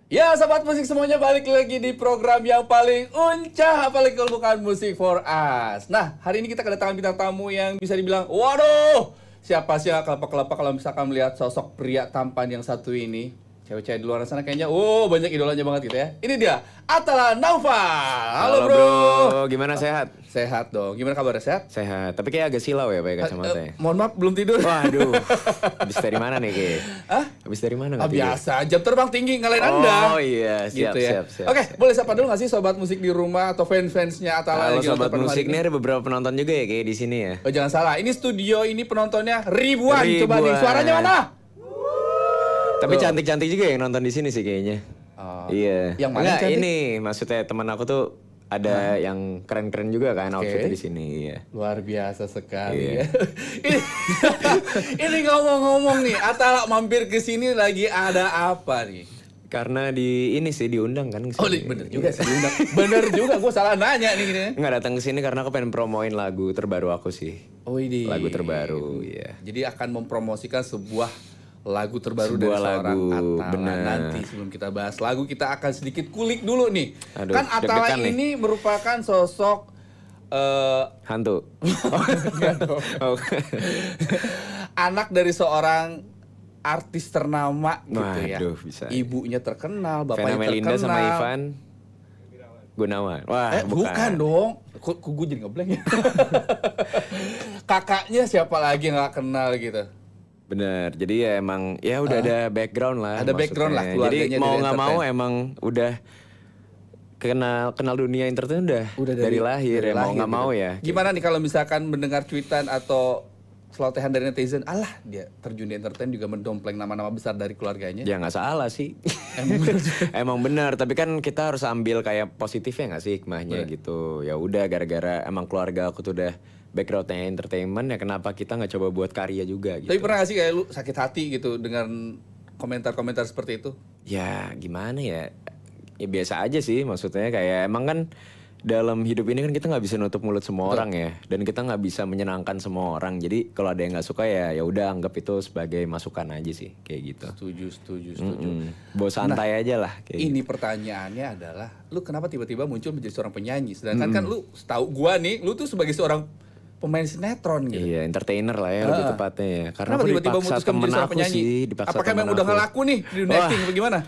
Ya, sahabat musik semuanya, balik lagi di program yang paling uncah, apalagi kalau bukan Musik for Us. Nah, hari ini kita kedatangan bintang tamu yang bisa dibilang, waduh, siapa sih yang kelapa-kelapa kalau misalkan melihat sosok pria tampan yang satu ini. Cewek-cewek di luar sana kayaknya, banyak idolanya banget gitu ya. Ini dia, Atala Naufal. Halo bro. Gimana, sehat? Sehat dong. Gimana kabarnya, sehat? Sehat, tapi kayak agak silau ya pakai kacamata ya. Mohon maaf, belum tidur. Waduh, habis dari mana nih Ki? Hah? Habis dari mana nggak tidur? Biasa, jam terbang tinggi ngalahin Anda. Oh iya, siap, gitu ya. siap. Oke, boleh sapa dulu nggak sih sobat musik di rumah atau fans-fansnya Atala? Kalau sobat musik nih ada beberapa penonton juga ya kayak di sini ya. Oh jangan salah, ini studio ini penontonnya ribuan. Coba nih, suaranya mana? Tapi cantik-cantik juga yang nonton di sini sih kayaknya. Oh. Iya. Yang mana Enggak, cantik? ini maksudnya teman aku tuh ada yang keren-keren juga kan outfitnya di sini. Iya. Luar biasa sekali Iya. ya. ini ngomong-ngomong nih, Atala mampir ke sini lagi ada apa nih? Karena di ini sih diundang kan ke Oh, sini. bener juga sih diundang. Bener juga, gue salah nanya nih gini. Nggak datang ke sini karena aku pengen promoin lagu terbaru aku sih. Oh ini. Lagu terbaru, ya. Jadi akan mempromosikan sebuah lagu terbaru Sebuah dari seorang lagu, Atala. bener. Nanti sebelum kita bahas lagu, kita akan sedikit kulik dulu nih. Aduh, Kan Atala deg-degan nih. ini merupakan sosok Hantu. anak dari seorang artis ternama gitu ya. Waduh, bisa. Ibunya terkenal, Vena bapaknya Melinda terkenal. sama Ivan Gunawan. Wah, Bukan dong. Kok gue jadi ngeblank ya? Kakaknya siapa lagi yang gak kenal gitu? Bener, jadi ya emang ya udah ada background lah. Ada background lah maksudnya. keluarganya Jadi mau dari nggak mau entertain. emang udah kenal dunia entertain udah dari lahir dari ya mau nggak gitu. mau ya. Gimana nih kalau misalkan mendengar cuitan atau celotehan dari netizen, alah dia terjun di entertain juga mendompleng nama-nama besar dari keluarganya. Ya nggak salah sih. Emang bener juga. Emang benar, tapi kan kita harus ambil kayak positifnya nggak sih hikmahnya gitu. Ya udah gara-gara emang keluarga aku tuh udah backgroundnya entertainment ya kenapa kita nggak coba buat karya juga gitu. Tapi pernah gak sih kayak lu sakit hati gitu dengan komentar-komentar seperti itu? Ya gimana ya, ya biasa aja sih maksudnya kayak emang kan dalam hidup ini kan kita nggak bisa nutup mulut semua orang ya dan kita nggak bisa menyenangkan semua orang jadi kalau ada yang nggak suka ya udah anggap itu sebagai masukan aja sih kayak gitu. Setuju. Bawa santai aja lah kayak Ini pertanyaannya adalah, lu kenapa tiba-tiba muncul menjadi seorang penyanyi? Sedangkan kan lu setahu gua nih, lu tuh sebagai seorang pemain sinetron gitu. Iya, entertainer lah ya lebih tepatnya ya. Karena Kenapa aku tiba-tiba dipaksa memutuskan temen menjadi seorang aku penyanyi? sih, dipaksa Apakah temen memang udah aku. ngelaku nih di dunia Wah. acting apa gimana?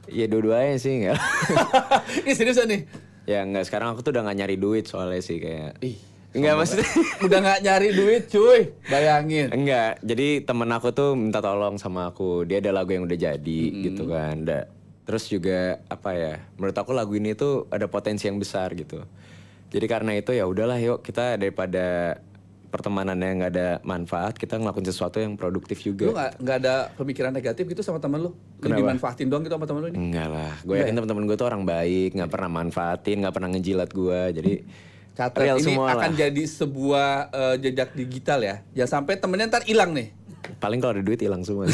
Ya dua-duanya sih enggak. Ini seriusan nih? Ya enggak, sekarang aku tuh udah gak nyari duit soalnya sih kayak. Ih, Enggak maksudnya. udah nggak nyari duit cuy, bayangin. Enggak, jadi temen aku tuh minta tolong sama aku. Dia ada lagu yang udah jadi gitu kan. Terus juga apa ya? Menurut aku lagu ini tuh ada potensi yang besar gitu. Jadi karena itu ya udahlah yuk kita daripada pertemanannya nggak ada manfaat, kita ngelakuin sesuatu yang produktif Lu juga. nggak ada pemikiran negatif gitu sama temen lu? Lu Kenapa? dimanfaatin doang gitu sama temen lu ini? Enggak lah, gue yakin temen-temen gue tuh orang baik, nggak pernah manfaatin, nggak pernah ngejilat gue, jadi Catat, real ini semua akan lah. jadi sebuah jejak digital ya. Jangan sampai temennya ntar hilang nih. Paling kalau ada duit hilang semua.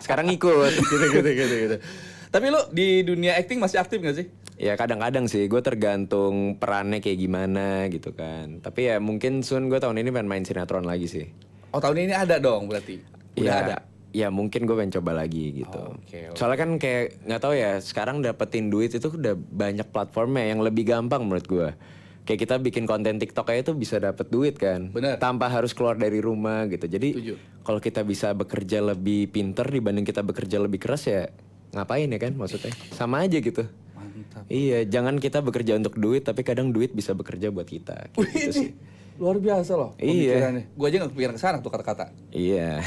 Sekarang ikut. gitu. Tapi lu di dunia acting masih aktif gak sih? Ya kadang-kadang sih, gue tergantung perannya kayak gimana gitu kan. Tapi ya mungkin soon gue tahun ini pengen main sinetron lagi sih. Oh tahun ini ada dong berarti? Udah Ya, ada? ya mungkin gue pengen coba lagi gitu. Oke. Soalnya kan kayak nggak tahu ya, sekarang dapetin duit itu udah banyak platformnya yang lebih gampang menurut gue. Kayak kita bikin konten TikTok aja tuh bisa dapet duit kan. Bener. Tanpa harus keluar dari rumah gitu. Jadi Setuju. kalau kita bisa bekerja lebih pinter dibanding kita bekerja lebih keras ya ngapain ya kan maksudnya. Sama aja gitu. Mantap. Iya, jangan kita bekerja untuk duit tapi kadang duit bisa bekerja buat kita. Kayak Wih, gitu sih. luar biasa loh Iya. pemikirannya. Gue aja gak kepikiran kesana tuh kata-kata. Iya.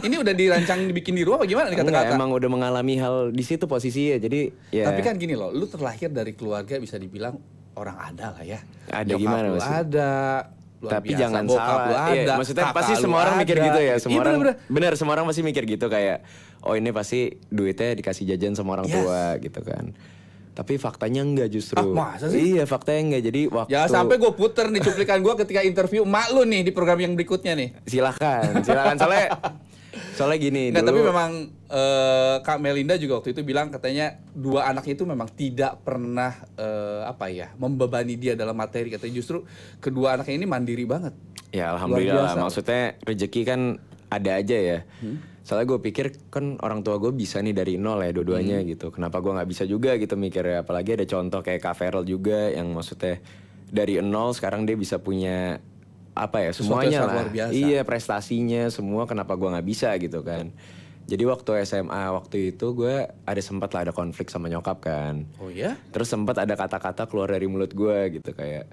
Ini udah dirancang dibikin di rumah apa gimana nih Enggak, kata-kata? emang udah mengalami hal di situ posisinya. Jadi ya Tapi kan gini loh, lu terlahir dari keluarga bisa dibilang orang ada lah ya. Ada Nyokap gimana lu maksudnya? ada. Luar tapi biasa, jangan bokap salah. lu Iya, ada, maksudnya kakak pasti lu semua orang mikir ada. gitu ya. Iya, Semua orang bener-bener. bener, semua orang pasti mikir gitu kayak oh ini pasti duitnya dikasih jajan sama orang Yes. tua gitu kan. Tapi faktanya enggak justru. Masa sih? Iya, faktanya enggak. Jadi waktu Jangan sampai gue puter nih cuplikan gue ketika interview emak lu nih di program yang berikutnya nih. Silakan soalnya gini Nggak, dulu. tapi memang Kak Melinda juga waktu itu bilang katanya dua anaknya itu memang tidak pernah membebani dia dalam materi. Katanya justru kedua anaknya ini mandiri banget. Ya alhamdulillah lah. biasa. Maksudnya rezeki kan ada aja ya. Soalnya gue pikir kan orang tua gue bisa nih dari nol ya dua-duanya gitu. Kenapa gue nggak bisa juga gitu mikirnya. Apalagi ada contoh kayak Kak Ferel juga yang maksudnya dari nol sekarang dia bisa punya apa ya Sesuatu semuanya yang lah. luar biasa. Iya prestasinya semua kenapa gue nggak bisa gitu kan. Jadi waktu SMA waktu itu gue sempat lah ada konflik sama nyokap kan. Oh ya? Terus sempat ada kata-kata keluar dari mulut gue gitu kayak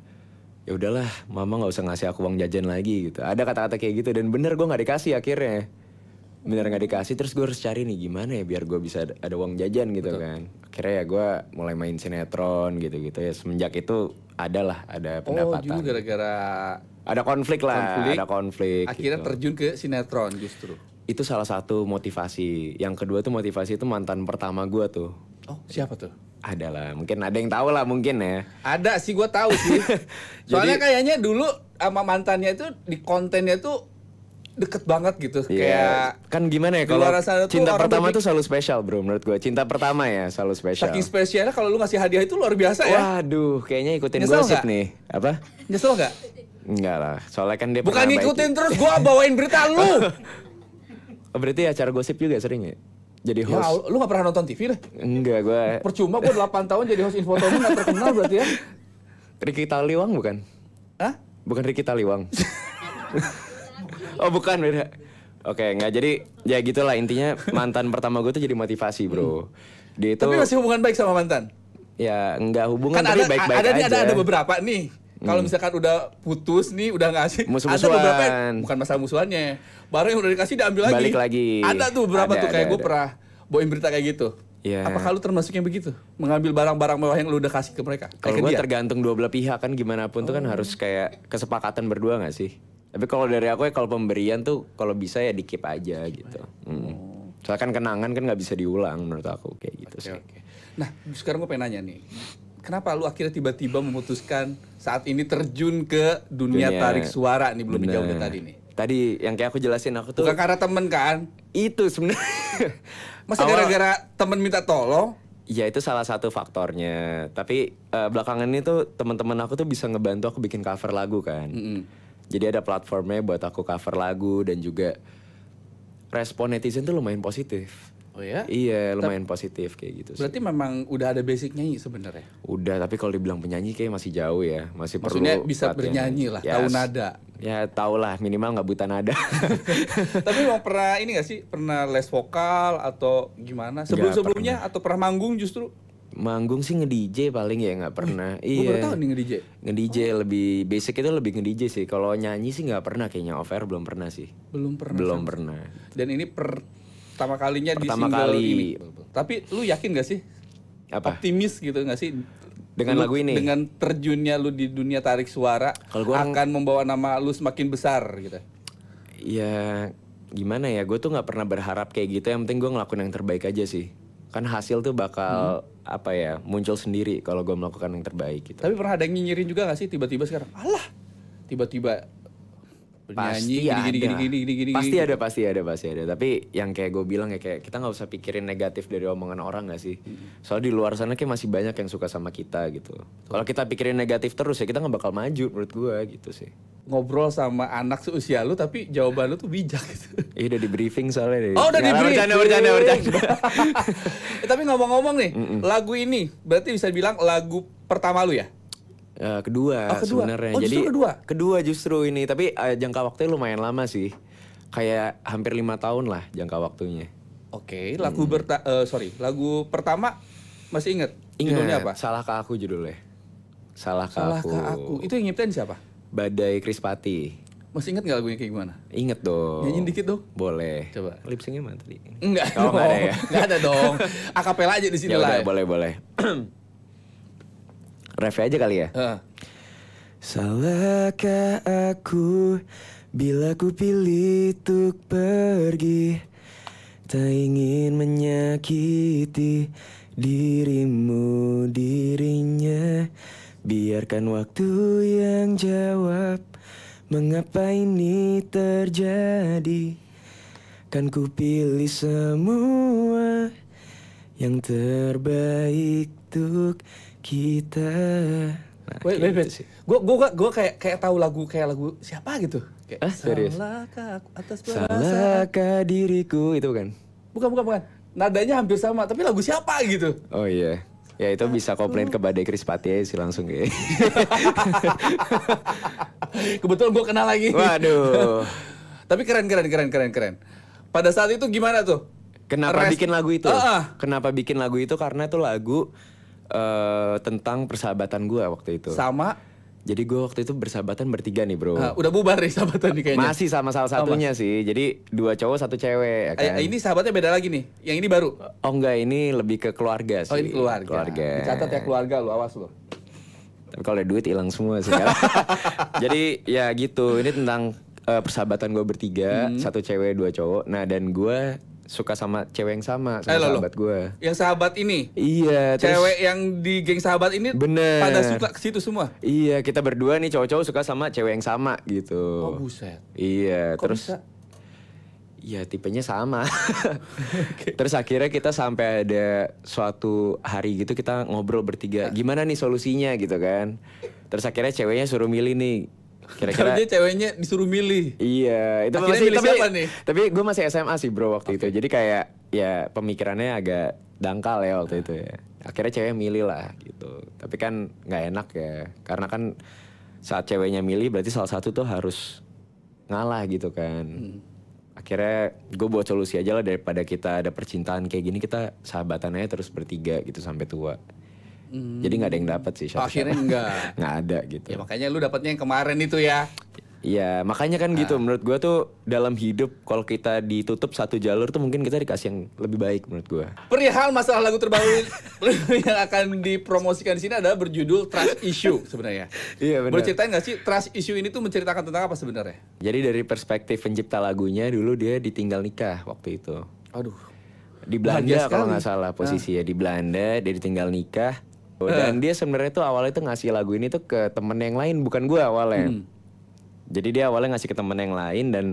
ya udahlah mama nggak usah ngasih aku uang jajan lagi gitu. Ada kata-kata kayak gitu dan bener gue nggak dikasih akhirnya. Bener nggak dikasih terus gue harus cari nih gimana ya biar gue bisa ada uang jajan gitu kan. Akhirnya ya gue mulai main sinetron gitu-gitu ya semenjak itu ada pendapatan. Oh juga gara-gara Ada konflik lah, ada konflik. akhirnya gitu. terjun ke sinetron justru. Itu salah satu motivasi. Yang kedua tuh motivasi itu mantan pertama gue tuh. Oh siapa tuh? Ada lah, mungkin ada yang tahu lah mungkin ya. Ada sih gue tahu sih. Soalnya kayaknya dulu sama mantannya itu di kontennya tuh deket banget gitu. Iya. Kayak Kan gimana ya di kalau luar sana tuh cinta orang pertama berpikir- tuh selalu spesial bro menurut gue. Cinta pertama ya selalu spesial. saking spesialnya kalau lu ngasih hadiah itu luar biasa ya. Waduh, kayaknya ikutin Nyesel gosip nggak? nih. Apa? Nyesel nggak? Enggak lah, soalnya kan dia Bukan pernah ngikutin baiki. terus gue bawain berita lu. Oh, berarti acara gosip juga sering ya? Jadi Ya, host? lu gak pernah nonton TV deh. Enggak, gue Percuma gue 8 tahun jadi host Infotomi gak terkenal berarti ya. Ricky Taliwang bukan? Hah? Bukan Ricky Taliwang. Oh bukan beda. Oke, nggak jadi ya gitulah intinya mantan pertama gue tuh jadi motivasi bro. Dia itu Tapi masih hubungan baik sama mantan? ya nggak hubungan Kan tapi ada, baik-baik ada, aja. ada beberapa nih. Kalau misalkan udah putus nih, udah ngasih, Musuh-musuhan. ada beberapa yang, bukan masalah musuhannya. Baru yang udah dikasih diambil lagi. Balik lagi. Ada tuh beberapa Ada, tuh kayak ada, gue ada. pernah bawain berita kayak gitu. Iya. Apakah lu termasuk yang begitu? Mengambil barang-barang mewah yang lu udah kasih ke mereka? Kalau Kayak ke gue dia? tergantung dua belah pihak kan gimana pun tuh kan harus kayak kesepakatan berdua nggak sih? Tapi kalau dari aku ya kalau pemberian tuh kalau bisa ya di keep aja gitu. Soalnya kan kenangan kan nggak bisa diulang menurut aku kayak gitu sih. Oke. Nah, sekarang gue pengen nanya nih. Kenapa lu akhirnya tiba-tiba memutuskan saat ini terjun ke dunia tarik suara nih, belum dijawab dari tadi nih? Tadi yang kayak aku jelasin aku tuh Bukan karena temen kan? itu sebenarnya. Masa Awal- gara-gara temen minta tolong? Ya itu salah satu faktornya. Tapi belakangan ini tuh teman-teman aku tuh bisa ngebantu aku bikin cover lagu kan. Jadi ada platformnya buat aku cover lagu dan juga respon netizen tuh lumayan positif. Oh ya? Iya lumayan positif kayak gitu sih. Berarti memang udah ada basic nyanyi sebenarnya. Udah tapi kalau dibilang penyanyi kayak masih jauh ya. Masih Maksudnya perlu bisa latihan. bernyanyi lah, Ya, tahu nada. Ya tau lah minimal nggak buta nada. Tapi mau pernah ini gak sih? Pernah les vokal atau gimana? Sebelum-sebelumnya atau pernah manggung justru? Manggung sih nge-DJ paling ya nggak pernah. Gue baru tahu nih nge-DJ. Nge-DJ lebih basic itu lebih nge-DJ sih. Kalau nyanyi sih nggak pernah kayaknya off air belum pernah sih. Belum pernah. Belum pernah. Dan ini pertama kalinya di Pertama single kali. ini. Tapi lu yakin gak sih? Apa? Optimis gitu gak sih? Dengan Lu lagu ini? Dengan terjunnya lu di dunia tarik suara Kalau gua akan membawa nama lu semakin besar gitu. Ya gimana ya, gue tuh nggak pernah berharap kayak gitu. Yang penting gue ngelakuin yang terbaik aja sih. Kan hasil tuh bakal apa ya muncul sendiri kalau gue melakukan yang terbaik gitu. Tapi pernah ada yang nyinyirin juga gak sih tiba-tiba sekarang? Alah, tiba-tiba bernyanyi gini. Pasti ada. Tapi yang kayak gue bilang ya kayak kita nggak usah pikirin negatif dari omongan orang nggak sih. Soalnya di luar sana kayak masih banyak yang suka sama kita gitu. Kalau kita pikirin negatif terus ya kita nggak bakal maju menurut gue gitu sih. Ngobrol sama anak seusia lu tapi jawaban lu tuh bijak gitu. Udah di briefing soalnya deh. Oh, udah di Nggak, briefing. Bercanda. Tapi ngomong-ngomong nih, lagu ini berarti bisa bilang lagu pertama lu ya? Kedua, Oh, kedua. sebenarnya. Oh, justru Jadi kedua? justru ini, tapi jangka waktunya lumayan lama sih. Kayak hampir 5 tahun lah jangka waktunya. Oke, lagu lagu pertama masih inget? Judulnya apa? Salah ke aku judulnya. Salah ke Salah aku. ke aku. Itu yang nyiptain siapa? Badai Krispati. Masih inget gak lagunya kayak gimana? Inget dong. Nyanyiin dikit dong. Boleh. Coba. Lip syncnya mana tadi? Enggak Oh, dong. nggak ada ya? Nggak ada dong. Akapela aja di sini Ya udah, lah. boleh. Ref aja kali ya. Salahkah aku bila ku pilih untuk pergi, tak ingin menyakiti dirinya. Biarkan waktu yang jawab mengapa ini terjadi. Kan ku pilih semua yang terbaik untuk kita. Nah, Wait. Gue kayak tahu lagu siapa gitu. Kayak, serius? salahkah aku atas perasaan? Salahkah diriku itu kan? Bukan. Nadanya hampir sama, tapi lagu siapa gitu? Oh iya. Ya itu bisa komplain ke Badai Krispati aja sih langsung kayak. Kebetulan gue kenal lagi. Waduh. Tapi keren. Pada saat itu gimana tuh? Kenapa bikin lagu itu? Ah. Kenapa bikin lagu itu? Karena itu lagu tentang persahabatan gue waktu itu. Sama? Jadi gue waktu itu bersahabatan bertiga nih bro. Udah bubar nih sahabatan nih kayaknya. Masih sama salah satunya sih. Jadi 2 cowok 1 cewek ya kan. Ini sahabatnya beda lagi nih. Yang ini baru. Oh enggak, ini lebih ke keluarga sih. Oh ini keluarga. Dicatat ya keluarga lu, awas lu. Tapi kalau ada duit hilang semua sih. Jadi ya gitu. Ini tentang persahabatan gue bertiga, 1 cewek 2 cowok. Nah dan gue suka sama cewek yang sama sahabat gue. Yang sahabat ini? Iya. Cewek yang di geng sahabat ini bener. pada suka ke situ semua? Iya, kita berdua nih cowok-cowok suka sama cewek yang sama gitu. Oh buset. Iya, Kok terus bisa? ya tipenya sama. Terus akhirnya kita sampai ada suatu hari gitu kita ngobrol bertiga, gimana nih solusinya gitu kan. Terus akhirnya ceweknya suruh milih nih. Kalau dia ceweknya disuruh milih. Iya, itu akhirnya masih milih siapa nih? Tapi gue masih SMA sih bro waktu itu. Jadi kayak ya pemikirannya agak dangkal ya waktu itu ya. Akhirnya cewek milih lah gitu. Tapi kan nggak enak ya. Karena kan saat ceweknya milih berarti salah satu tuh harus ngalah gitu kan. Akhirnya gue buat solusi aja lah, daripada kita ada percintaan kayak gini, kita sahabatan aja terus bertiga gitu sampai tua. Jadi nggak ada yang dapat sih. Akhirnya nggak ada gitu. Ya makanya lu dapatnya yang kemarin itu ya. Iya, makanya kan gitu. Menurut gue tuh dalam hidup kalau kita ditutup satu jalur tuh mungkin kita dikasih yang lebih baik menurut gue. Perihal masalah lagu terbaru yang akan dipromosikan di sini adalah berjudul Trust Issue sebenarnya. Iya benar. Boleh ceritain nggak sih Trust Issue ini tuh menceritakan tentang apa sebenarnya? Jadi dari perspektif pencipta lagunya, dulu dia ditinggal nikah waktu itu. Aduh. Di Belanda kalau nggak salah posisinya, di Belanda dia ditinggal nikah. Dan dia sebenarnya tuh awalnya tuh ngasih lagu ini tuh ke temen yang lain, bukan gue awalnya. Jadi dia awalnya ngasih ke temen yang lain dan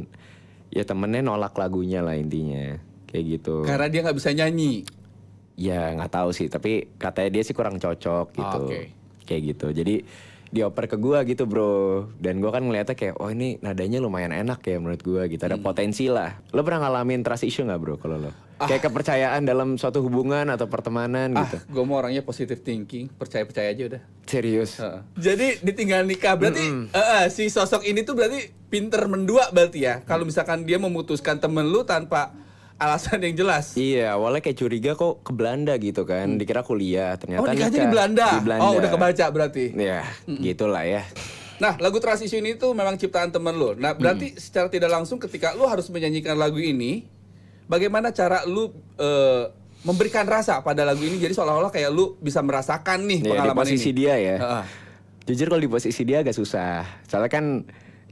ya temennya nolak lagunya lah intinya, kayak gitu. Karena dia nggak bisa nyanyi. Ya nggak tahu sih, tapi katanya dia sih kurang cocok gitu, kayak gitu. Jadi dioper ke gua gitu bro, dan gua kan ngeliatnya kayak, oh ini nadanya lumayan enak ya menurut gua gitu, ada potensi lah. Lo pernah ngalamin trust issue nggak bro kalau lo? Kayak kepercayaan dalam suatu hubungan atau pertemanan gitu? Gue mau orangnya positive thinking, percaya aja udah. Serius? Jadi ditinggal nikah berarti si sosok ini tuh berarti pinter mendua berarti ya. Kalau misalkan dia memutuskan temen lu tanpa alasan yang jelas. Iya, awalnya kayak curiga kok ke Belanda gitu kan, dikira kuliah, ternyata nikahnya nikah. di Belanda. Di Belanda. Oh udah kebaca berarti. Ya, gitulah ya. Nah lagu Trust Issue ini tuh memang ciptaan temen lu. Nah berarti secara tidak langsung ketika lu harus menyanyikan lagu ini, bagaimana cara lu memberikan rasa pada lagu ini, jadi seolah-olah kayak lu bisa merasakan nih pengalaman di posisi ini. dia ya. Jujur kalau di posisi dia agak susah. Soalnya kan,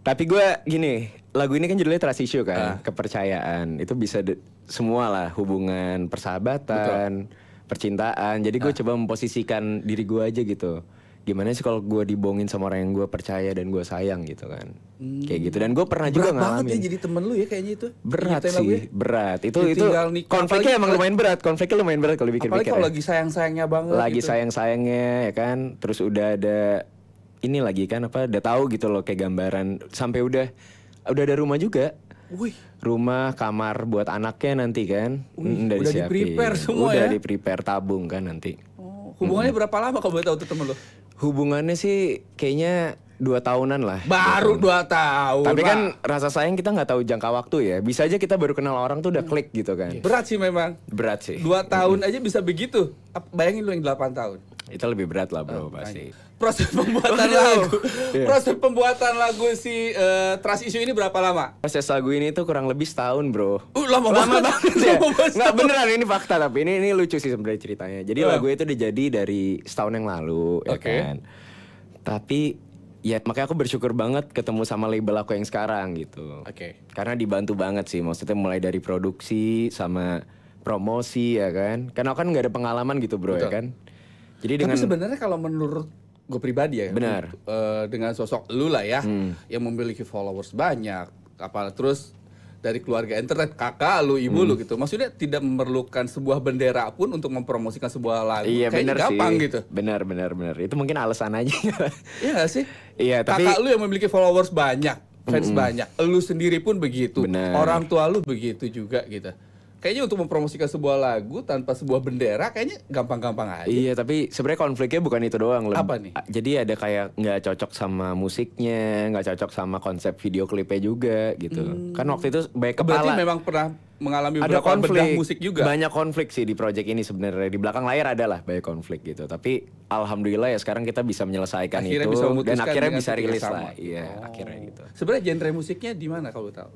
tapi gue gini, lagu ini kan judulnya Trust Issue kan, kepercayaan. Itu bisa semua lah, hubungan, persahabatan, percintaan. Jadi gue coba memposisikan diri gue aja gitu. Gimana sih kalau gue dibohongin sama orang yang gue percaya dan gue sayang gitu kan. Kayak gitu. Dan gue pernah juga ngalamin. Berat banget ya jadi temen lu ya kayaknya itu. Berat sih, berat. Itu nikah, konfliknya emang lumayan berat. Konfliknya lumayan berat kalau dipikir-pikir. Apalagi kalau lagi sayang-sayangnya banget. Lagi sayang-sayangnya ya kan. Terus udah ada ini lagi kan apa, udah tahu gitu loh kayak gambaran. Sampai udah ada rumah juga. Wih. Rumah, kamar buat anaknya nanti kan. Udah di-prepare semua udah ya. Udah di-prepare, tabung kan nanti. Hubungannya berapa lama kalau boleh tahu tuh temen lo? Hubungannya sih kayaknya 2 tahunan lah. Baru 2 tahun. Tapi kan rasa sayang kita nggak tahu jangka waktu ya. Bisa aja kita baru kenal orang tuh udah klik gitu kan. Berat sih memang. Berat sih. 2 tahun aja bisa begitu. Bayangin lu yang 8 tahun. Itu lebih berat lah bro pasti. Proses pembuatan lagu. Proses pembuatan lagu si Trust Issue ini berapa lama? Proses lagu ini tuh kurang lebih setahun bro. Lama banget ya. Nggak beneran, ini fakta, tapi ini lucu sih sebenarnya ceritanya. Jadi lagu itu dijadi dari setahun yang lalu ya kan. Tapi ya makanya aku bersyukur banget ketemu sama label aku yang sekarang gitu. Karena dibantu banget sih, maksudnya mulai dari produksi sama promosi ya kan. Karena aku kan nggak ada pengalaman gitu bro. Ya kan. Jadi tapi sebenarnya kalau menurut gue pribadi ya, benar. Dengan sosok lu lah ya, yang memiliki followers banyak, terus dari keluarga internet, kakak lu, ibu lu gitu, maksudnya tidak memerlukan sebuah bendera pun untuk mempromosikan sebuah lagu. Iya benar sih. Gampang gitu. Benar. Itu mungkin alasan aja. Iya gak sih? Iya tapi kakak lu yang memiliki followers banyak, fans banyak. Lu sendiri pun begitu. Bener. Orang tua lu begitu juga gitu. Kayaknya untuk mempromosikan sebuah lagu tanpa sebuah bendera kayaknya gampang-gampang aja. Iya, tapi sebenarnya konfliknya bukan itu doang. Apa nih? Jadi ada kayak nggak cocok sama musiknya, nggak cocok sama konsep video klipnya juga gitu. Kan waktu itu banyak Berarti kepala. memang pernah mengalami Ada beberapa bedah konflik musik juga. Banyak konflik sih di project ini sebenarnya. Di belakang layar adalah banyak konflik gitu. Tapi alhamdulillah ya sekarang kita bisa menyelesaikan Akhirnya itu bisa dan memutuskan akhirnya dengan bisa titik yang rilis sama. lah. Iya, akhirnya gitu. Sebenarnya genre musiknya di mana kalau tahu?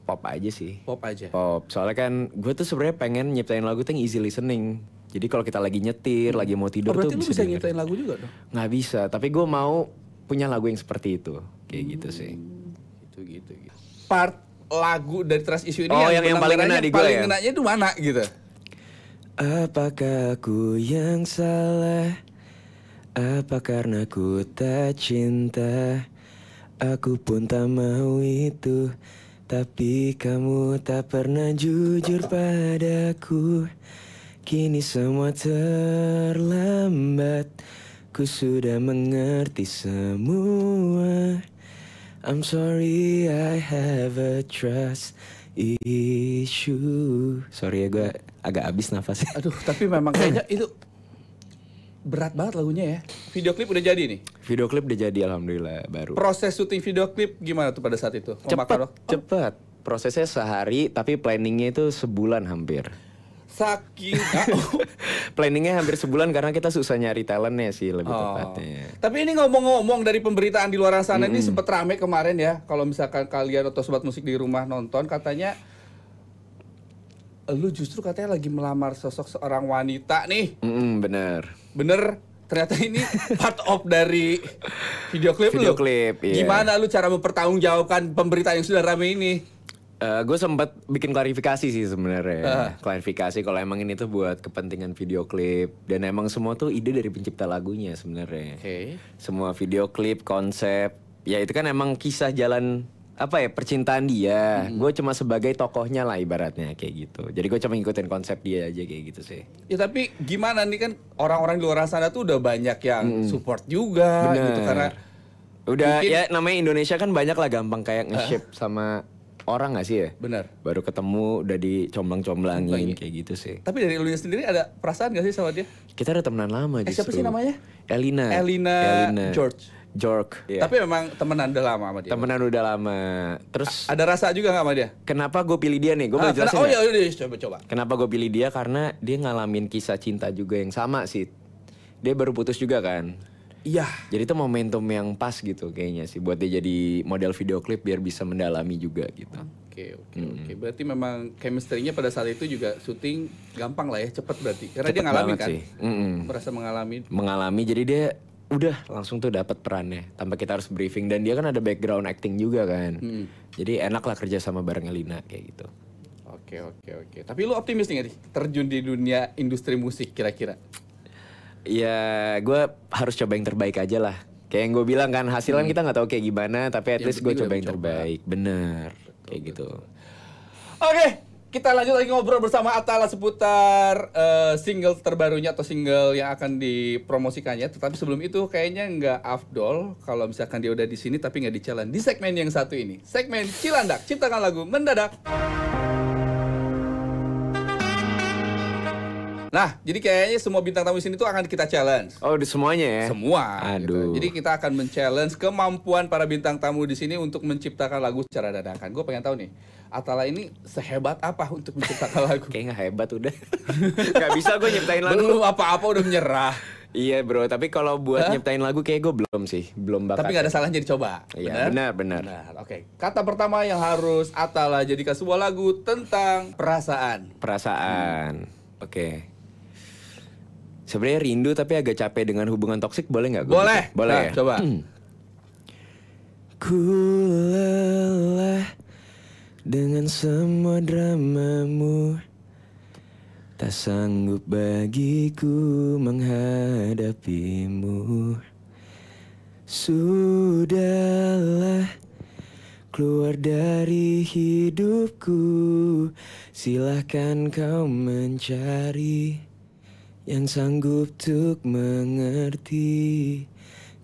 Pop aja sih. Pop aja. Pop. Soalnya kan gue tuh sebenarnya pengen nyiptain lagu tuh yang easy listening. Jadi kalau kita lagi nyetir, lagi mau tidur Berarti tuh lu bisa dengerin. nyiptain lagu juga dong? Nggak bisa, tapi gue mau punya lagu yang seperti itu. Kayak gitu sih. Gitu. Part lagu dari Trust Issue ini Oh, yang paling ngena di gue paling ya? ngenanya itu mana gitu? Apakah aku yang salah? Apa karena ku tak cinta? Aku pun tak mau itu. Tapi kamu tak pernah jujur padaku. Kini semua terlambat. Ku sudah mengerti semua. I'm sorry I have a trust issue. Sorry ya gue agak habis nafasnya. Aduh, tapi memang kayaknya itu berat banget lagunya ya. Video klip udah jadi nih. Video klip udah jadi alhamdulillah baru. Proses syuting video klip gimana tuh pada saat itu? Memakan waktu? Cepet. Prosesnya sehari tapi planningnya itu sebulan hampir. Saking Planningnya hampir sebulan karena kita susah nyari talentnya sih lebih tepatnya. Tapi ini ngomong-ngomong dari pemberitaan di luar sana ini sempat rame kemarin ya. Kalau misalkan kalian atau sobat musik di rumah nonton, katanya lu justru katanya lagi melamar sosok seorang wanita nih. Bener. Bener? Ternyata ini part of dari video klip lu. Video klip, iya. Gimana lu cara mempertanggungjawabkan pemberitaan yang sudah rame ini? Gue sempat bikin klarifikasi sih sebenarnya. Klarifikasi kalau emang ini tuh buat kepentingan video klip dan emang semua tuh ide dari pencipta lagunya sebenarnya. Oke. Semua video klip, konsep, ya itu kan emang kisah jalan apa ya percintaan dia. Gue cuma sebagai tokohnya lah ibaratnya kayak gitu. Jadi gue cuma ngikutin konsep dia aja kayak gitu sih. Ya tapi gimana nih kan orang-orang di luar sana tuh udah banyak yang support juga Bener. gitu karena Udah mungkin- ya namanya Indonesia kan banyak lah gampang kayak nge-shape sama orang gak sih ya? benar. Baru ketemu udah dicomblang-comblangin kayak gitu sih. Tapi dari lu sendiri ada perasaan gak sih sama dia? Kita udah temenan lama justru. Siapa sih namanya? Elina. Elina George. Jork. Iya. Tapi memang temenan udah lama sama dia. Temenan udah lama. Terus Ada rasa juga gak sama dia? kenapa gue pilih dia nih? Gue boleh jelasin oh nggak? ya udah coba. Kenapa gue pilih dia? Karena dia ngalamin kisah cinta juga yang sama sih. Dia baru putus juga kan. Iya. Jadi itu momentum yang pas gitu kayaknya sih. Buat dia jadi model video klip biar bisa mendalami juga gitu. Oke. Berarti memang chemistry-nya pada saat itu juga syuting gampang lah ya, cepet berarti. Karena dia Cepet ngalamin banget kan. sih. Merasa mengalami. Mengalami jadi dia udah langsung tuh dapat perannya tanpa kita harus briefing dan dia kan ada background acting juga kan. Jadi enak lah kerja sama bareng Elina kayak gitu. Oke. Tapi lu optimis nih nggak sih terjun di dunia industri musik kira-kira? Ya gue harus coba yang terbaik aja lah. Kayak yang gue bilang kan hasilnya kita nggak tahu kayak gimana tapi at Yang least gue penting coba udah yang mencoba. terbaik. Bener kayak gitu. Oke, kita lanjut lagi ngobrol bersama Atala seputar single terbarunya atau single yang akan dipromosikannya. Tetapi sebelum itu kayaknya nggak afdol kalau misalkan dia udah di sini tapi nggak di challenge di segmen yang satu ini. Segmen Cilandak, ciptakan lagu mendadak. Nah, jadi kayaknya semua bintang tamu di sini tuh akan kita challenge. Oh udah semuanya ya? Semua. Aduh. Gitu. Jadi kita akan men-challenge kemampuan para bintang tamu di sini untuk menciptakan lagu secara dadakan. Gue pengen tahu nih, Atala ini sehebat apa untuk menciptakan lagu? Kayaknya nggak hebat udah. Gak bisa gue nyiptain lagu. Belum apa-apa udah menyerah. Iya bro, tapi kalau buat nyiptain lagu kayak gue belum sih, belum bakat. Tapi nggak ada salahnya dicoba. Iya, benar. Oke. Kata pertama yang harus Atala jadikan sebuah lagu tentang perasaan. Perasaan. Oke. Sebenarnya rindu tapi agak capek dengan hubungan toksik boleh nggak? Boleh. Boleh Nah, ya. coba. Ku lelah dengan semua dramamu. Tak sanggup bagiku menghadapimu. Sudahlah keluar dari hidupku. Silahkan kau mencari yang sanggup untuk mengerti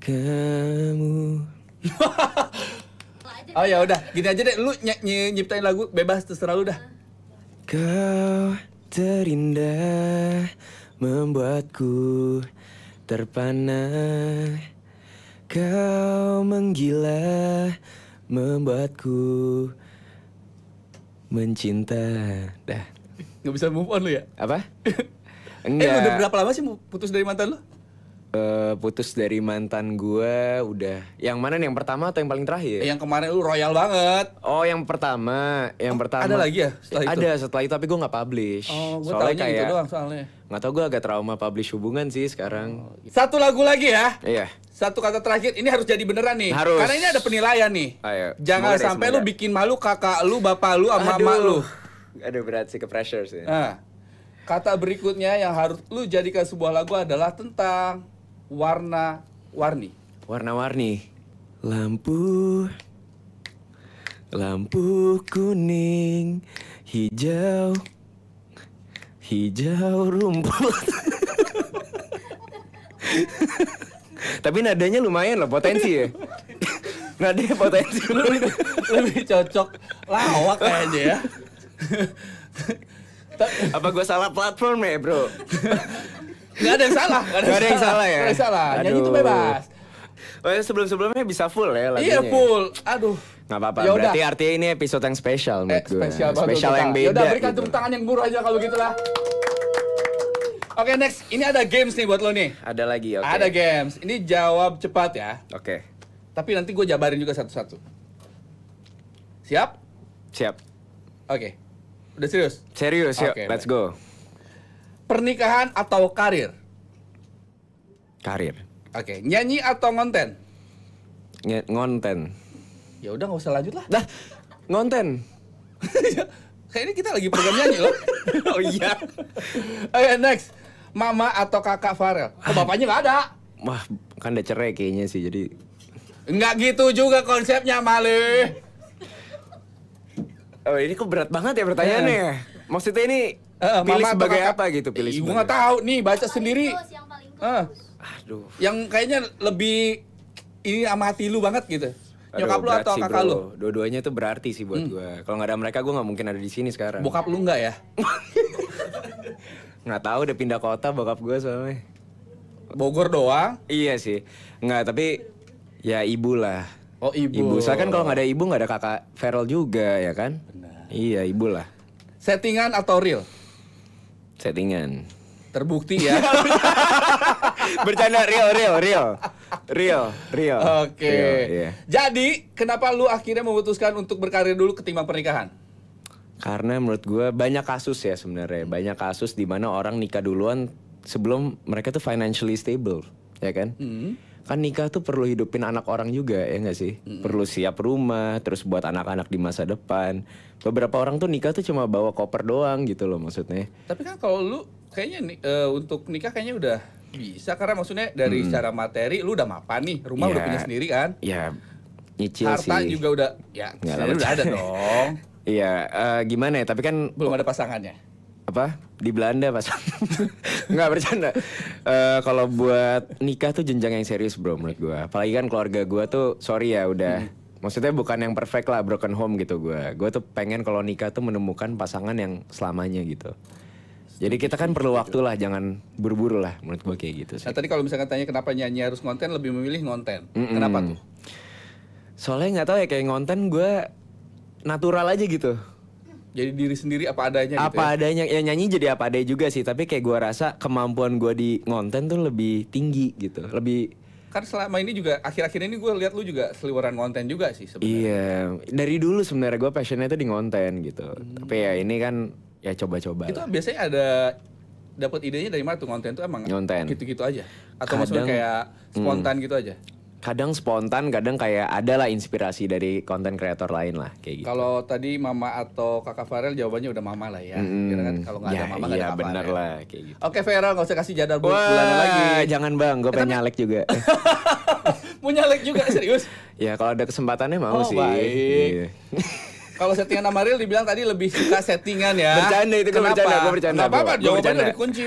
kamu. Oh ya udah, gini aja deh, lu nyiptain lagu bebas terserah lu dah. Kau terindah membuatku terpana. Kau menggila membuatku mencinta. Dah. Nggak bisa move on lu ya? Apa? Lu udah berapa lama sih putus dari mantan lu? Putus dari mantan gue udah. Yang mana nih, yang pertama atau yang paling terakhir? Yang kemarin lu royal banget. Oh, yang pertama. Ada lagi ya setelah itu? Ada setelah itu, tapi gue nggak publish. Oh, gue soalnya taunya kayak itu doang soalnya. nggak tau, gue agak trauma publish hubungan sih sekarang. Satu lagu lagi ya. Iya. Satu kata terakhir, ini harus jadi beneran nih. Harus. Karena ini ada penilaian nih. Ayo. Jangan Semoga deh, sampai semoga. lu bikin malu kakak lu, bapak lu, sama emak lu. Aduh, berat sih, ke pressure sih. Nah, kata berikutnya yang harus lu jadikan sebuah lagu adalah tentang warna-warni. Warna-warni. Lampu kuning, hijau rumput. Tapi nadanya lumayan loh, potensi ya. Nadanya potensi. Lebih cocok lawak kayaknya ya. Apa gue salah platform ya, bro? Gak ada yang salah. Gak ada yang salah ya? Gak ada yang salah. Nyanyi itu Aduh. bebas. Oh, sebelum-sebelumnya bisa full ya lagunya. Iya full. Aduh. Nggak apa-apa, Yaudah. berarti artinya ini episode yang spesial menurut gue. Spesial banget. Spesial yang beda. Yaudah, berikan gitu. tepuk tangan yang murah aja kalau gitu lah. Oke, next. Ini ada games nih buat lo nih. Ada lagi, oke. Ada games. Ini jawab cepat ya. Oke. Tapi nanti gue jabarin juga satu-satu. Siap? Siap. Oke. Udah serius? Serius, yuk. Oke, Let's baik. go. Pernikahan atau karir? Karir. Oke. Nyanyi atau ngonten? Ngonten. Ya udah nggak usah lanjut lah. Dah, ngonten. Kayaknya kita lagi program nyanyi loh. Oh iya. Oke, next. Mama atau kakak Farel? Oh, bapaknya nggak ada. Wah, kan udah cerai kayaknya sih, jadi... Nggak gitu juga konsepnya, Male. Oh, ini kok berat banget ya pertanyaannya. Maksudnya ini pilih Mama atau sebagai kakak? apa gitu? Pilih Gue sebagai... nggak tahu nih, baca sendiri. Terus yang paling Ah, Aduh. yang kayaknya lebih ini sama hati lu banget gitu. Aduh, Nyokap lu berat atau sih, kakak bro. lu? Dua-duanya tuh berarti sih buat gue. Kalau nggak ada mereka, gue nggak mungkin ada di sini sekarang. Bokap lu nggak ya? Nggak tahu, udah pindah kota bokap gue soalnya. Bogor doang. Iya sih. Nggak, tapi ya ibu lah. Oh, ibu. Ibu. Soalnya kan kalau nggak ada ibu, nggak ada kakak Feral juga, ya kan? Benar. Iya, ibu lah. Settingan atau real? Settingan. Terbukti ya. Bercanda, real. Oke. Real, iya. Jadi, kenapa lu akhirnya memutuskan untuk berkarir dulu ketimbang pernikahan? Karena menurut gue banyak kasus ya sebenarnya. Banyak kasus di mana orang nikah duluan sebelum mereka tuh financially stable, ya kan? Kan nikah tuh perlu hidupin anak orang juga, ya nggak sih? Perlu siap rumah, terus buat anak-anak di masa depan. Beberapa orang tuh nikah tuh cuma bawa koper doang gitu loh maksudnya. Tapi kan kalau lu kayaknya untuk nikah kayaknya udah bisa, karena maksudnya dari secara materi lu udah mapan nih, rumah udah Iya. punya sendiri kan? Ya nyicil Harta sih. juga udah, ya Nggak sebenarnya lah, udah ada bercanda. dong. Iya, gimana ya? Tapi kan Belum ada pasangannya. apa di Belanda pas nggak bercanda. Kalau buat nikah tuh jenjang yang serius bro menurut gue. Apalagi kan keluarga gue tuh sorry ya udah maksudnya bukan yang perfect lah, broken home gitu gue. Gue tuh pengen kalau nikah tuh menemukan pasangan yang selamanya gitu. Jadi kita kan perlu waktu lah, jangan buru-buru lah menurut gue kayak gitu sih. Nah tadi kalau misalkan tanya kenapa nyanyi harus ngonten, lebih memilih ngonten. Kenapa tuh? Soalnya nggak tahu ya, kayak ngonten gue natural aja gitu. Jadi diri sendiri apa adanya gitu Apa ya? adanya, ya nyanyi jadi apa adanya juga sih. Tapi kayak gue rasa kemampuan gue di ngonten tuh lebih tinggi gitu. Lebih Kan selama ini juga, akhir-akhir ini gue lihat lu juga seliweran ngonten juga sih sebenarnya. iya, dari dulu sebenarnya gue passionnya tuh di ngonten gitu. Tapi ya ini kan ya coba-coba Itu lah. biasanya ada dapat idenya dari mana tuh ngonten tuh emang Ngonten. gitu-gitu aja? Atau Kadang- maksudnya kayak spontan gitu aja? Kadang spontan, kadang kayak ada lah inspirasi dari konten kreator lain lah kayak gitu. Kalau tadi mama atau kakak Farel jawabannya udah mama lah ya. Kira kan kalau nggak ya, ada mama nggak iya, ada kakak bener Farel. lah kayak gitu. Oke Farel, nggak usah kasih jadwal bulanan lagi. Jangan bang, gue pengen nyalek juga. Mau nyalek juga serius? Ya kalau ada kesempatannya mau Oh, sih. baik. Iya. Kalau settingan sama Ril dibilang tadi lebih suka settingan ya. Bercanda itu, gue Kenapa? bercanda, gue bercanda, Nggak apa-apa, bro. Gue jawabannya bercanda. udah dikunci.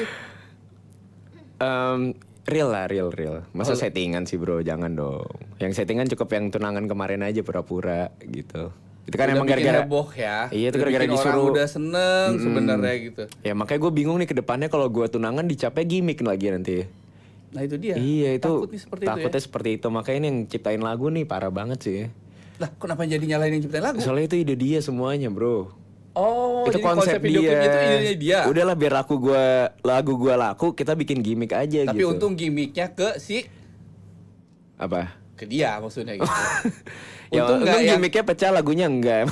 Real lah, real. Masa settingan sih bro, jangan dong. Yang settingan cukup yang tunangan kemarin aja pura-pura gitu. Itu kan Udah emang bikin gara-gara heboh ya. Iya, itu Udah gara-gara bikin disuruh. orang udah seneng sebenarnya gitu. Ya makanya gue bingung nih ke depannya kalau gue tunangan dicapnya gimmick lagi nanti. Nah itu dia. Iya itu Takutnya seperti takutnya itu ya. seperti itu. Makanya ini yang ciptain lagu nih parah banget sih. Lah kenapa jadi nyalain yang ciptain lagu? Soalnya itu ide dia semuanya bro. Oh, Itu jadi konsep video dia. klipnya itu idenya dia. Udahlah biar lagu gua laku, kita bikin gimmick aja Tapi gitu. untung gimmicknya ke Apa? ke dia maksudnya gitu. Ya Untung untung nggak yang- gimmicknya pecah, lagunya enggak.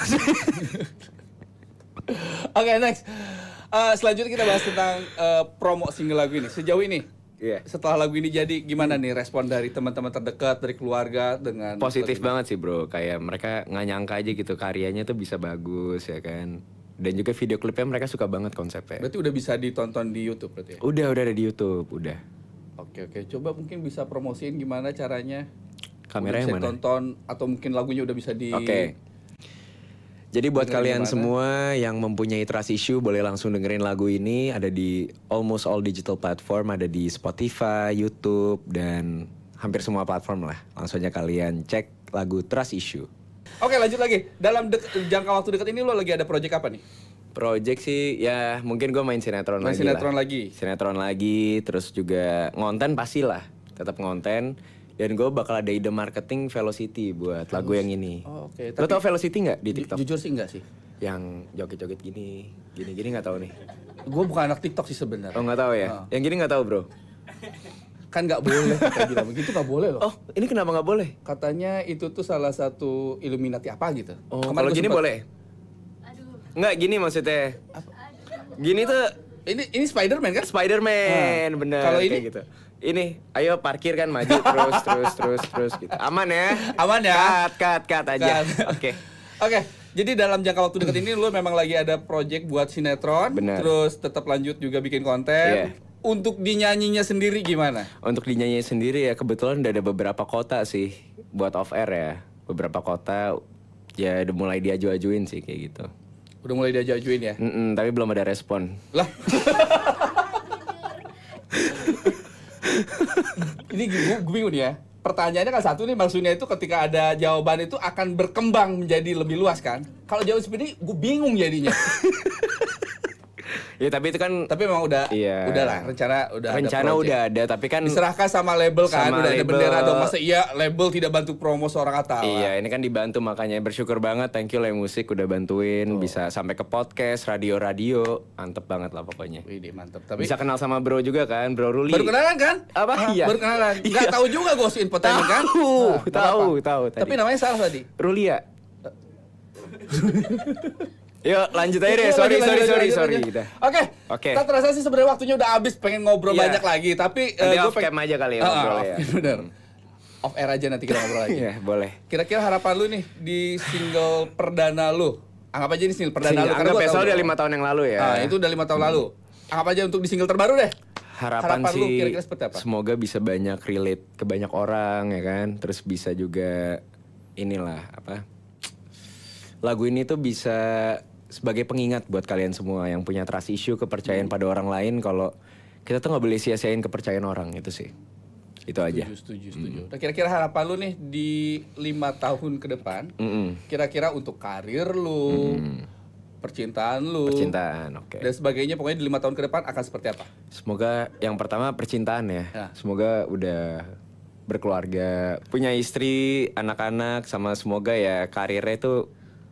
Oke, next. Selanjutnya kita bahas tentang promo single lagu ini. Sejauh ini, Iya. setelah lagu ini jadi, gimana nih respon dari teman-teman terdekat, dari keluarga dengan Positif lagu ini? banget sih bro. Kayak mereka nggak nyangka aja gitu karyanya tuh bisa bagus ya kan. Dan juga video klipnya mereka suka banget konsepnya. Berarti udah bisa ditonton di YouTube berarti ya? Udah ada di YouTube, udah. Oke, coba mungkin bisa promosiin gimana caranya? Kamera Udah yang bisa mana? ditonton atau mungkin lagunya udah bisa di Oke. Jadi buat dengerin kalian di mana? semua yang mempunyai trust issue boleh langsung dengerin lagu ini, ada di almost all digital platform, ada di Spotify, YouTube dan hampir semua platform lah. Langsung aja kalian cek lagu Trust Issue. Oke, lanjut lagi. Dalam jangka waktu dekat ini lo lagi ada project apa nih? Project sih ya mungkin gue main sinetron Main lagi sinetron lah. lagi? Sinetron lagi, terus juga ngonten pastilah, tetap ngonten. Dan gue bakal ada ide marketing Velocity buat lagu yang ini. Oh, oke. Lo tau Velocity nggak di TikTok? Jujur sih enggak sih. Yang joget-joget gini nggak tahu nih. Gue bukan anak TikTok sih sebenarnya. Oh nggak tahu ya? Oh. Yang gini nggak tahu bro? Kan nggak boleh kita bilang begitu, nggak boleh loh. Oh ini kenapa nggak boleh? Katanya itu tuh salah satu Illuminati apa gitu. Oh Kemarin kalau gua gini sempet- boleh? Nggak gini maksudnya. Gini tuh Ini Spider-Man kan? Spider-Man, bener. Kalau kayak ini? gitu. Ini, ayo parkir kan maju terus gitu. Aman ya? Aman ya? Cut aja. Cut. Oke. Oke, jadi dalam jangka waktu dekat ini lu memang lagi ada project buat sinetron, Benar. terus tetap lanjut juga bikin konten. Iya. Untuk dinyanyinya sendiri gimana? Untuk dinyanyi sendiri ya kebetulan udah ada beberapa kota sih buat off air ya. Beberapa kota ya udah mulai diaju-ajuin sih kayak gitu. Udah mulai diajuin ya? Tapi belum ada respon. Lah. Ini gue bingung nih ya. Pertanyaannya kan satu nih, maksudnya itu ketika ada jawaban itu akan berkembang menjadi lebih luas kan? Kalau jawab seperti ini, gue bingung jadinya. Ya tapi itu kan Tapi memang udah, Iya. udahlah rencana udah ada rencana project. udah ada tapi kan Diserahkan sama label kan, Sama udah ada label. bendera dong. Masa iya label tidak bantu promo seorang Attawa? Iya, ini kan dibantu makanya bersyukur banget. Thank you Le Musik udah bantuin, bisa sampai ke podcast, radio-radio, mantep banget lah pokoknya. Wih, mantep. Tapi Bisa kenal sama Bro juga kan, Bro Ruli. baru kenalan kan? Apa? Hah, Iya. Baru kenalan. Nggak Iya. tahu juga Ghost Infotainment kan? Tahu, nggak tahu apa-apa. tadi. Tapi namanya salah tadi. Rulia. Yuk lanjut aja deh. Oke, Sorry. lanjut. Udah. Oke. Oke. Tak terasa sih sebenarnya waktunya udah habis, pengen ngobrol Iya. banyak lagi, tapi Nanti gua off cam aja kali ya ngobrol ya. Bener. Off air aja nanti kita ngobrol lagi. Iya, boleh. Kira-kira harapan lu nih di single perdana lu. Anggap aja ini single perdana lu. Anggap gua ya, tahu soalnya udah lu. 5 tahun yang lalu ya. Ah, itu udah 5 tahun lalu. Anggap aja untuk di single terbaru deh. Harapan lu sih kira-kira seperti apa? semoga bisa banyak relate ke banyak orang ya kan. Terus bisa juga inilah apa? Lagu ini tuh bisa sebagai pengingat buat kalian semua yang punya trust issue, kepercayaan pada orang lain kalau kita tuh nggak boleh sia-siain kepercayaan orang itu sih. Itu aja. Setuju. Nah, kira-kira harapan lu nih di 5 tahun ke depan, kira-kira untuk karir lu, percintaan lu, Percintaan, oke. dan sebagainya, pokoknya di 5 tahun ke depan akan seperti apa? Semoga yang pertama percintaan ya. Ya. Semoga udah berkeluarga, punya istri, anak-anak, sama semoga ya karirnya tuh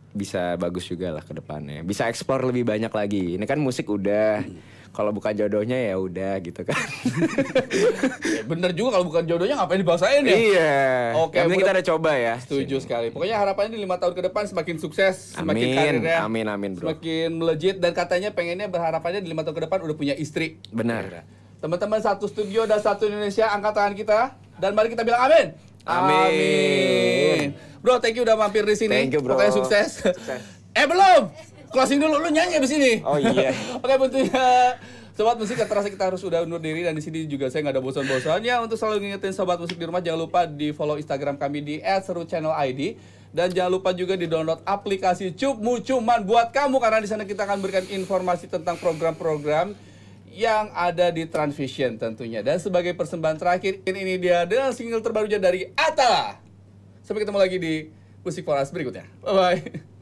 bisa bagus juga lah ke depannya. Bisa explore lebih banyak lagi. Ini kan musik udah. Kalau bukan jodohnya ya udah gitu kan. Ya, bener juga, kalau bukan jodohnya ngapain dibahasain ya? Iya. Oke, Yang penting kita mudah- udah coba ya. Setuju sekali. Pokoknya harapannya di 5 tahun ke depan semakin sukses, semakin Amin, karirnya, amin, bro. semakin melejit, dan katanya pengennya berharapannya di 5 tahun ke depan udah punya istri. Benar. Teman-teman satu studio dan satu Indonesia, angkat tangan kita dan mari kita bilang amin. Amin. Bro, thank you udah mampir di sini. Thank you, bro. Pokoknya sukses. Belum. Closing dulu, lu nyanyi abis ini. Oh iya. Oke, bentuknya Sobat Musik, terasa kita harus udah undur diri, dan di sini juga saya nggak ada bosan-bosannya untuk selalu ngingetin Sobat Musik di rumah, jangan lupa di follow Instagram kami di @seruchannelid, dan jangan lupa juga di download aplikasi Cupmu cuman buat kamu, karena di sana kita akan berikan informasi tentang program-program yang ada di Transvision tentunya. Dan sebagai persembahan terakhir, ini dia dengan single terbarunya dari Atta. Sampai ketemu lagi di Music for Us berikutnya. Bye-bye.